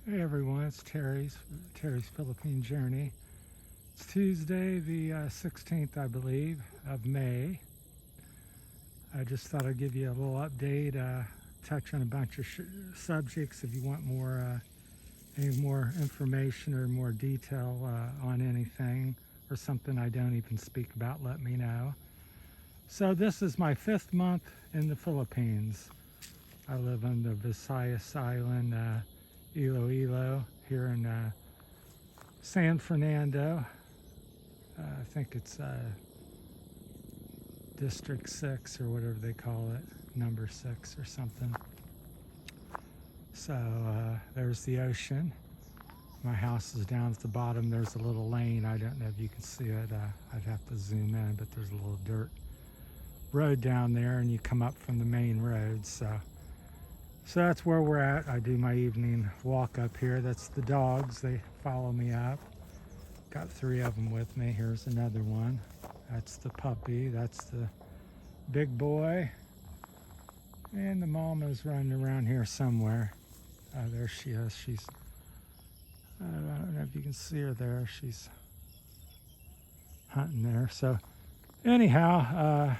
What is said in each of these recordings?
Hey everyone, it's Terry's Philippine Journey. It's Tuesday, the 16th, I believe, of May. I just thought I'd give you a little update, touch on a bunch of subjects. If you want any more information or more detail on anything or something I don't even speak about, let me know. So this is my 5th month in the Philippines. I live on the Visayas Island, Iloilo, here in San Fernando. I think it's District 6 or whatever they call it, number 6 or something. So there's the ocean. My house is down at the bottom. There's a little lane. I don't know if you can see it. I'd have to zoom in, but there's a little dirt road down there, and you come up from the main road. So that's where we're at. I do my evening walk up here. That's the dogs. They follow me up. Got 3 of them with me. Here's another one. That's the puppy. That's the big boy. And the mama's running around here somewhere. There she is. I don't know if you can see her there. She's hunting there. So anyhow,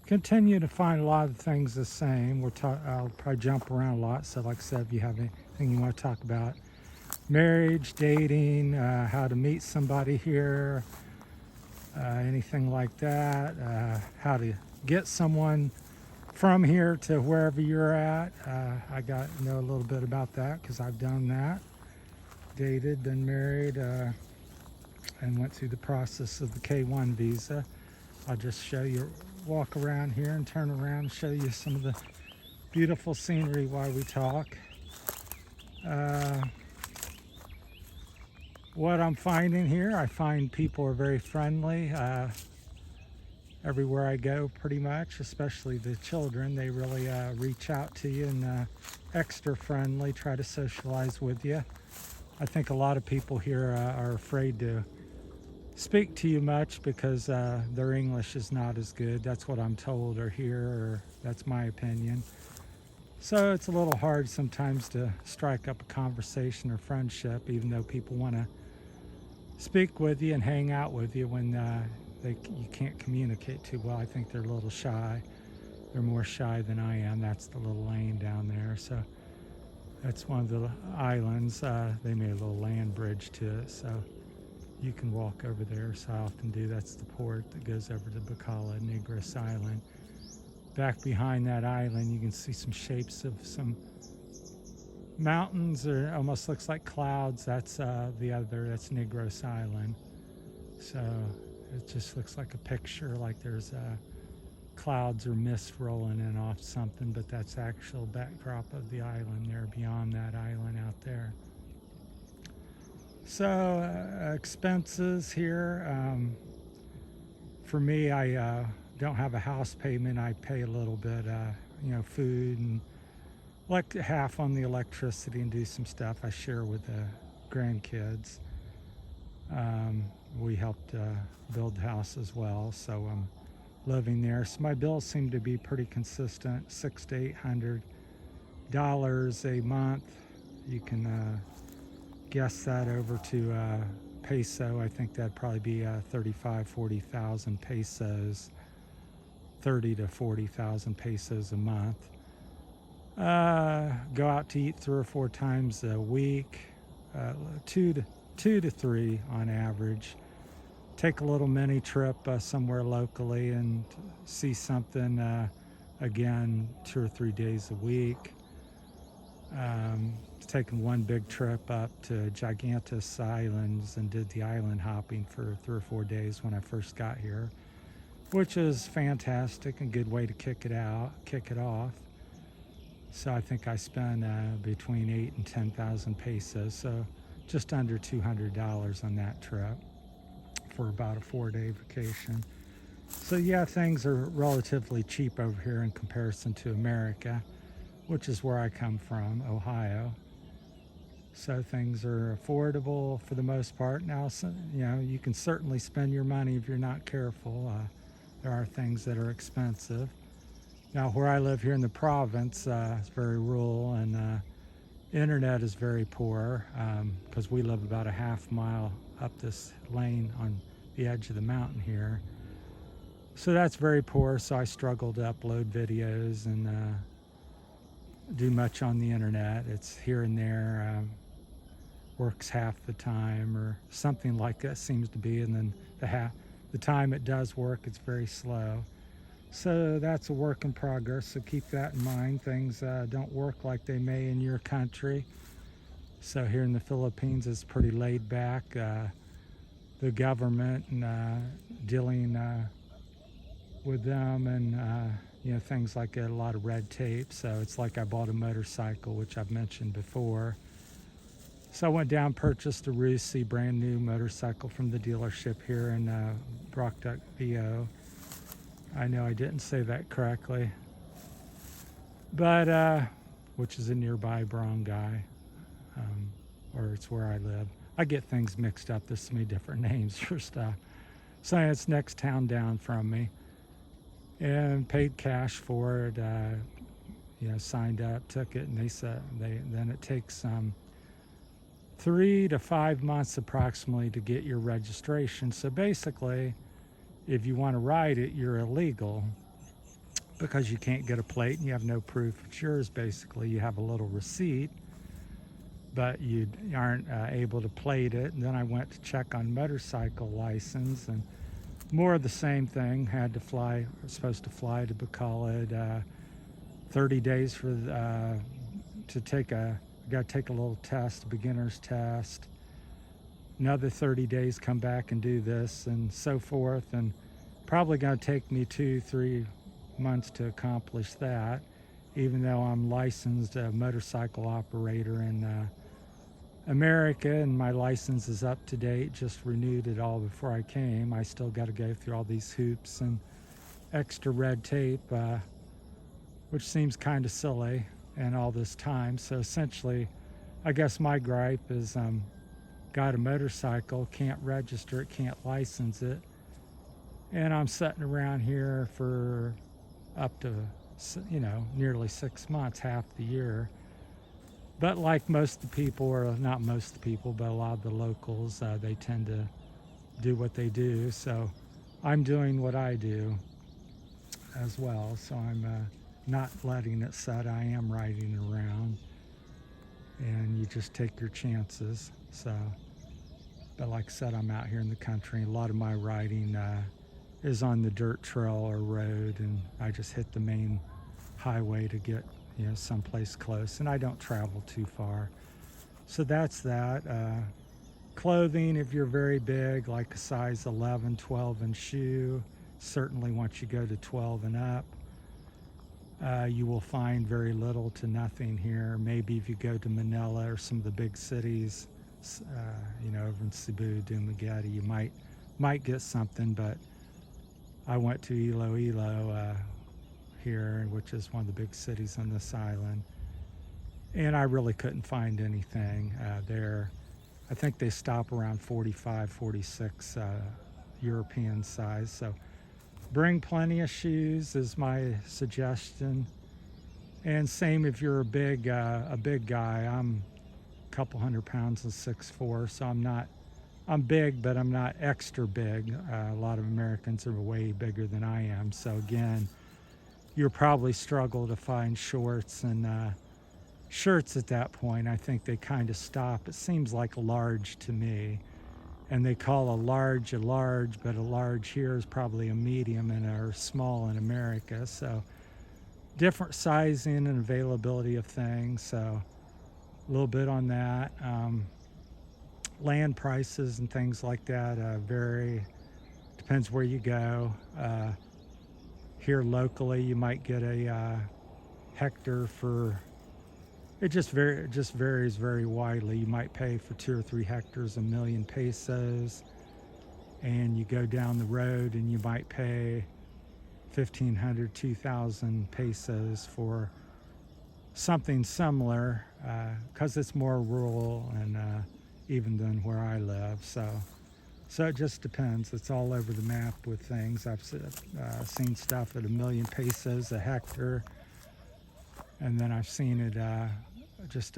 continue to find a lot of things the same. I'll probably jump around a lot. So like I said, if you have anything you want to talk about, marriage, dating, how to meet somebody here, anything like that, how to get someone from here to wherever you're at. I know a little bit about that because I've done that. Dated, been married, and went through the process of the K1 visa. I'll just walk around here and turn around and show you some of the beautiful scenery while we talk. What I'm finding here, I find people are very friendly. Everywhere I go, pretty much, especially the children, they really reach out to you and extra friendly, try to socialize with you. I think a lot of people here are afraid to speak to you much because their English is not as good. That's what I'm told or hear, or that's my opinion. So it's a little hard sometimes to strike up a conversation or friendship, even though people want to speak with you and hang out with you when you can't communicate too well. I think they're a little shy. They're more shy than I am. That's the little lane down there. So that's one of the islands. They made a little land bridge to it, so you can walk over there. So I often do. That's the port that goes over to Bacala, Negros Island. Back behind that island, you can see some shapes of some mountains, or almost looks like clouds. That's that's Negros Island. So it just looks like a picture, like there's clouds or mist rolling in off something, but that's the actual backdrop of the island there, beyond that island out there. So expenses here, for me, I don't have a house payment. I pay a little bit, food and like half on the electricity, and do some stuff I share with the grandkids. We helped build the house as well, so I'm living there. So my bills seem to be pretty consistent, $600 to $800 a month. You can guess that over to peso. I think that'd probably be 40,000 pesos, 30 to 40,000 pesos a month. Go out to eat 3 or 4 times a week, 2 to 3 on average. Take a little mini trip somewhere locally and see something, again, 2 or 3 days a week. Taken one big trip up to Gigantes Islands and did the island hopping for 3 or 4 days when I first got here, which is fantastic and good way to kick it off. So I think I spent between 8,000 and 10,000 pesos, so just under $200 on that trip for about a 4-day vacation. So yeah, things are relatively cheap over here in comparison to America, which is where I come from, Ohio. So things are affordable for the most part. Now, you can certainly spend your money if you're not careful. There are things that are expensive. Now, where I live here in the province, it's very rural, and Internet is very poor because we live about a half mile up this lane on the edge of the mountain here. So that's very poor, so I struggle to upload videos and do much on the internet. It's here and there, works half the time or something like that seems to be, and then the time it does work, it's very slow. So that's a work in progress, so keep that in mind. Things don't work like they may in your country. So here in the Philippines, it's pretty laid back. The government and dealing with them and things like that, a lot of red tape. So it's like I bought a motorcycle, which I've mentioned before. So I went down, purchased a Rusi brand new motorcycle from the dealership here in Barotac, Viejo. I know I didn't say that correctly, but which is a nearby barangay, or it's where I live. I get things mixed up. There's so many different names for stuff. So it's next town down from me, and paid cash for it. Signed up, took it, and they said then it takes 3 to 5 months approximately to get your registration. So basically, if you want to ride it, you're illegal because you can't get a plate and you have no proof it's yours. Basically, you have a little receipt, but you aren't able to plate it. And then I went to check on motorcycle license, and more of the same thing. Had to fly, supposed to fly to Bacolod, 30 days for to take got to take a little test, a beginner's test. Another 30 days, come back and do this, and so forth. And probably going to take me 2-3 months to accomplish that, even though I'm licensed a motorcycle operator in America, and my license is up to date, just renewed it all before I came. I still got to go through all these hoops and extra red tape, which seems kind of silly, and all this time. So essentially, I guess my gripe is got a motorcycle, can't register it, can't license it, and I'm sitting around here for up to nearly 6 months, half the year. But like most of the people, or not most of the people, but a lot of the locals, they tend to do what they do. So I'm doing what I do as well. So I'm not letting it set. I am riding around, and you just take your chances. So, but like I said, I'm out here in the country. A lot of my riding is on the dirt trail or road, and I just hit the main highway to get someplace close, and I don't travel too far. So that's that. Clothing, if you're very big, like a size 11, 12 in shoe, certainly once you go to 12 and up, you will find very little to nothing here. Maybe if you go to Manila or some of the big cities, over in Cebu, Dumaguete, you might get something. But I went to Iloilo here, which is one of the big cities on this island, and I really couldn't find anything there. I think they stop around 45, 46 European size. So bring plenty of shoes is my suggestion. And same if you're a big guy. I'm a couple 100 pounds and 6'4", so I'm big, but I'm not extra big. A lot of Americans are way bigger than I am. So again, you'll probably struggle to find shorts and shirts at that point. I think they kind of stop. It seems like a large to me. And they call a large, but a large here is probably a medium and or small in America. So different sizing and availability of things. So a little bit on that. Land prices and things like that vary. Depends where you go. Here locally, you might get a hectare for, it just varies very widely. You might pay for 2 or 3 hectares 1 million pesos, and you go down the road and you might pay 1,500, 2,000 pesos for something similar, because it's more rural and even than where I live. So it just depends. It's all over the map with things. I've seen stuff at 1 million pesos a hectare, and then I've seen it just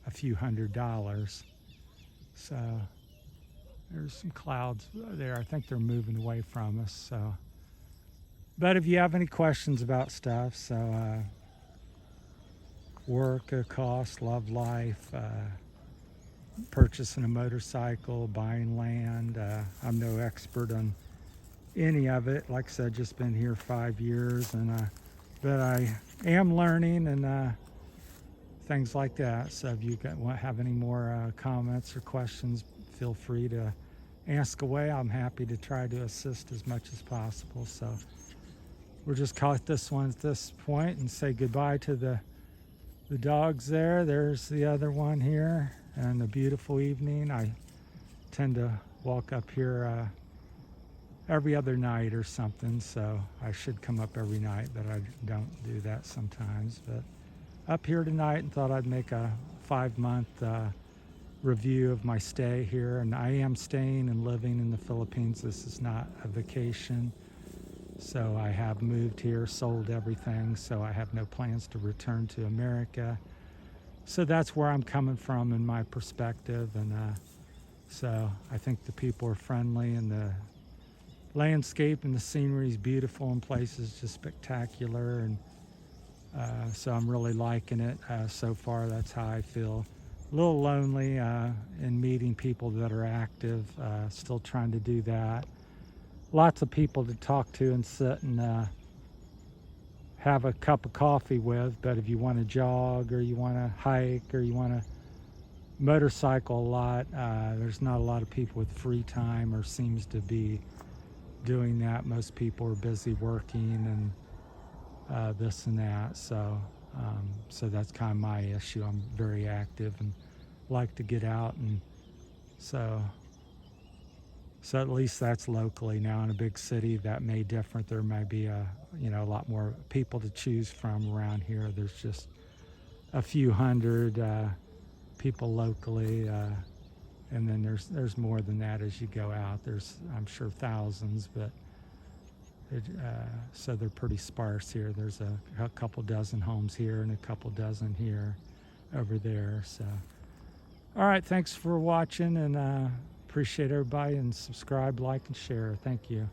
a few $100s. So there's some clouds there. I think they're moving away from us. So, but if you have any questions about stuff, so work, cost, love life, purchasing a motorcycle, buying land, I'm no expert on any of it. Like I said, just been here 5 years, and but I am learning and things like that. So if you have any more comments or questions, feel free to ask away. I'm happy to try to assist as much as possible. So we'll just cut this one at this point and say goodbye to the dogs there. There's the other one here, and a beautiful evening. I tend to walk up here every other night or something, so I should come up every night, but I don't do that sometimes. But up here tonight, and thought I'd make a 5-month review of my stay here. And I am staying and living in the Philippines. This is not a vacation. So I have moved here, sold everything, so I have no plans to return to America. So that's where I'm coming from in my perspective. And so I think the people are friendly, and the landscape and the scenery is beautiful, and places just spectacular. And so I'm really liking it so far. That's how I feel. A little lonely in meeting people that are active, still trying to do that. Lots of people to talk to and sit and have a cup of coffee with, but if you want to jog or you want to hike or you want to motorcycle a lot, there's not a lot of people with free time or seems to be doing that. Most people are busy working and this and that. So that's kind of my issue. I'm very active and like to get out, and so at least that's locally. Now in a big city that may different. There may be a lot more people to choose from around here. There's just a few hundred people locally, and then there's more than that as you go out. There's, I'm sure, thousands, but so they're pretty sparse here. There's a couple dozen homes here and a couple dozen here, over there. So, all right, thanks for watching, and appreciate everybody, and subscribe, like, and share. Thank you.